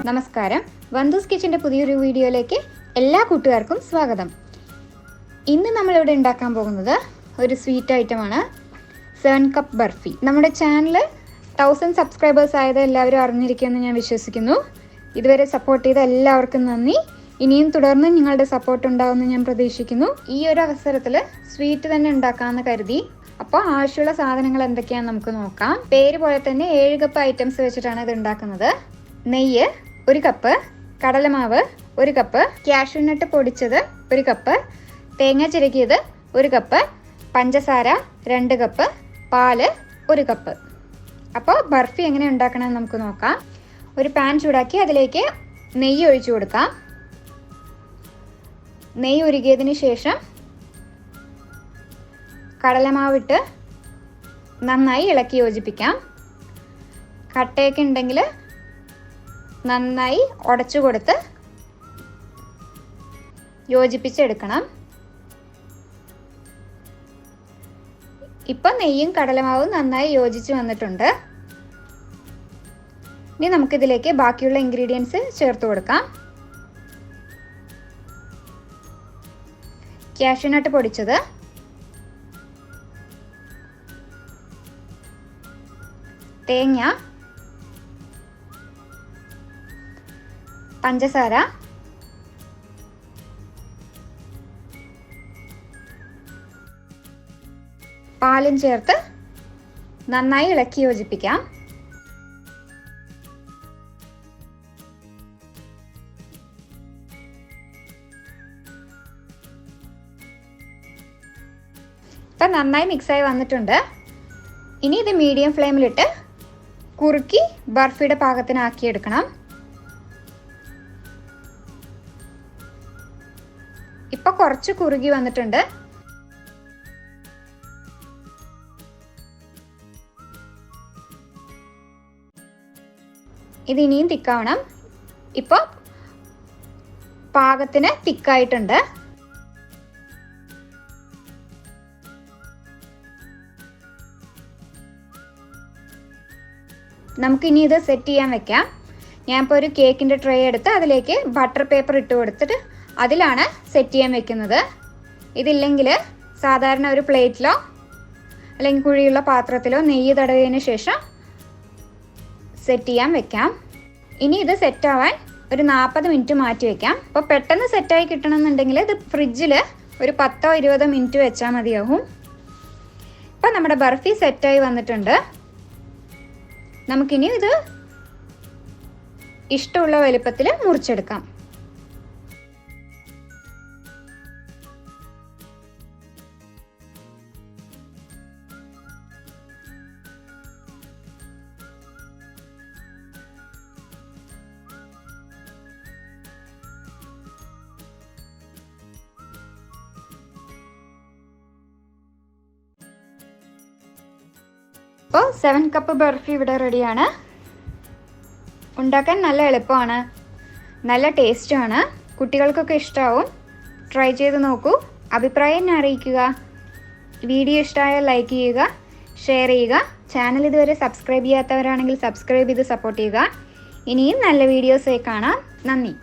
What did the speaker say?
നമസ്കാരം. വന്ദൂസ് കിച്ചൻ്റെ പുതിയൊരു വീഡിയോയിലേക്ക് എല്ലാ കൂട്ടുകാർക്കും സ്വാഗതം. ഇന്ന് നമ്മളിവിടെ ഉണ്ടാക്കാൻ പോകുന്നത് ഒരു സ്വീറ്റ് ഐറ്റമാണ് 7 കപ്പ് ബർഫി. നമ്മുടെ ചാനൽ 1000 സബ്സ്ക്രൈബേഴ്സ് ആയത് എല്ലാവരും അറിഞ്ഞിരിക്കുമെന്ന് ഞാൻ വിശ്വസിക്കുന്നു. ഇതുവരെ സപ്പോർട്ട് ചെയ്ത എല്ലാവർക്കും നന്ദി. ഇനിയും തുടർന്ന് നിങ്ങളുടെ സപ്പോർട്ട് ഉണ്ടാവുമെന്ന് ഞാൻ പ്രതീക്ഷിക്കുന്നു. ഈ ഒരു അവസരത്തിൽ സ്വീറ്റ് തന്നെ ഉണ്ടാക്കാമെന്ന് കരുതി. അപ്പോൾ ആവശ്യമുള്ള സാധനങ്ങൾ എന്തൊക്കെയാണെന്ന് നമുക്ക് നോക്കാം. പേര് പോലെ തന്നെ 7 കപ്പ് ഐറ്റംസ് വെച്ചിട്ടാണ് ഇത് ഉണ്ടാക്കുന്നത്. നെയ്യ് 1 കപ്പ്, കടലമാവ് 1 കപ്പ്, കാഷ്യൂ നട്ട് പൊടിച്ചത് 1 കപ്പ്, തേങ്ങ ചിരകിയത് 1 കപ്പ്, പഞ്ചസാര 2 കപ്പ്, പാല് 1 കപ്പ്. അപ്പോൾ ബർഫി എങ്ങനെ ഉണ്ടാക്കണമെന്ന് നമുക്ക് നോക്കാം. ഒരു പാൻ ചൂടാക്കി അതിലേക്ക് നെയ്യ് ഒഴിച്ചു കൊടുക്കാം. നെയ്യ് ഉരുകിയതിന് ശേഷം കടലമാവിട്ട് നന്നായി ഇളക്കി യോജിപ്പിക്കാം. കട്ടയൊക്കെ ഉണ്ടെങ്കിൽ നന്നായി ഉടച്ചു കൊടുത്ത് യോജിപ്പിച്ചെടുക്കണം. ഇപ്പം നെയ്യും കടലമാവും നന്നായി യോജിച്ച് വന്നിട്ടുണ്ട്. ഇനി നമുക്കിതിലേക്ക് ബാക്കിയുള്ള ഇൻഗ്രീഡിയൻസ് ചേർത്ത് കൊടുക്കാം. കാഷ്യൂ നട്ട് പൊടിച്ചത്, തേങ്ങ, പഞ്ചസാര, പാലും ചേർത്ത് നന്നായി ഇളക്കി യോജിപ്പിക്കാം. ഇപ്പം നന്നായി മിക്സായി വന്നിട്ടുണ്ട്. ഇനി ഇത് മീഡിയം ഫ്ലെയിമിലിട്ട് കുറുക്കി ബർഫിയുടെ പാകത്തിനാക്കിയെടുക്കണം. ഇപ്പൊ കുറച്ച് കുറുകി വന്നിട്ടുണ്ട്. ഇത് ഇനിയും തിക്കാവണം. ഇപ്പൊ പാകത്തിന് തിക്കായിട്ടുണ്ട്. നമുക്കിനി ഇത് സെറ്റ് ചെയ്യാൻ വെക്കാം. ഞാനിപ്പോൾ ഒരു കേക്കിൻ്റെ ട്രേ എടുത്ത് അതിലേക്ക് ബട്ടർ പേപ്പർ ഇട്ട് കൊടുത്തിട്ട് അതിലാണ് സെറ്റ് ചെയ്യാൻ വെക്കുന്നത്. ഇതില്ലെങ്കിൽ സാധാരണ ഒരു പ്ലേറ്റിലോ അല്ലെങ്കിൽ കുഴിയുള്ള പാത്രത്തിലോ നെയ്യ് തടവിയതിന് ശേഷം സെറ്റ് ചെയ്യാൻ വെക്കാം. ഇനി ഇത് സെറ്റാവാൻ ഒരു 40 മിനിറ്റ് മാറ്റി വെക്കാം. അപ്പോൾ പെട്ടെന്ന് സെറ്റായി കിട്ടണമെന്നുണ്ടെങ്കിൽ ഇത് ഫ്രിഡ്ജിൽ ഒരു 10-20 മിനിറ്റ് വെച്ചാൽ മതിയാവും. ഇപ്പം നമ്മുടെ ബർഫി സെറ്റായി വന്നിട്ടുണ്ട്. നമുക്കിനി ഇത് ഇഷ്ടമുള്ള വലുപ്പത്തിൽ മുറിച്ചെടുക്കാം. അപ്പോൾ 7 കപ്പ് ബർഫി ഇവിടെ റെഡിയാണ്. ഉണ്ടാക്കാൻ നല്ല എളുപ്പമാണ്, നല്ല ടേസ്റ്റുമാണ്. കുട്ടികൾക്കൊക്കെ ഇഷ്ടമാവും. ട്രൈ ചെയ്ത് നോക്കൂ. അഭിപ്രായം എന്നെ അറിയിക്കുക. വീഡിയോ ഇഷ്ടമായാൽ ലൈക്ക് ചെയ്യുക, ഷെയർ ചെയ്യുക. ചാനൽ ഇതുവരെ സബ്സ്ക്രൈബ് ചെയ്യാത്തവരാണെങ്കിൽ സബ്സ്ക്രൈബ് ചെയ്ത് സപ്പോർട്ട് ചെയ്യുക. ഇനിയും നല്ല വീഡിയോസായി കാണാം. നന്ദി.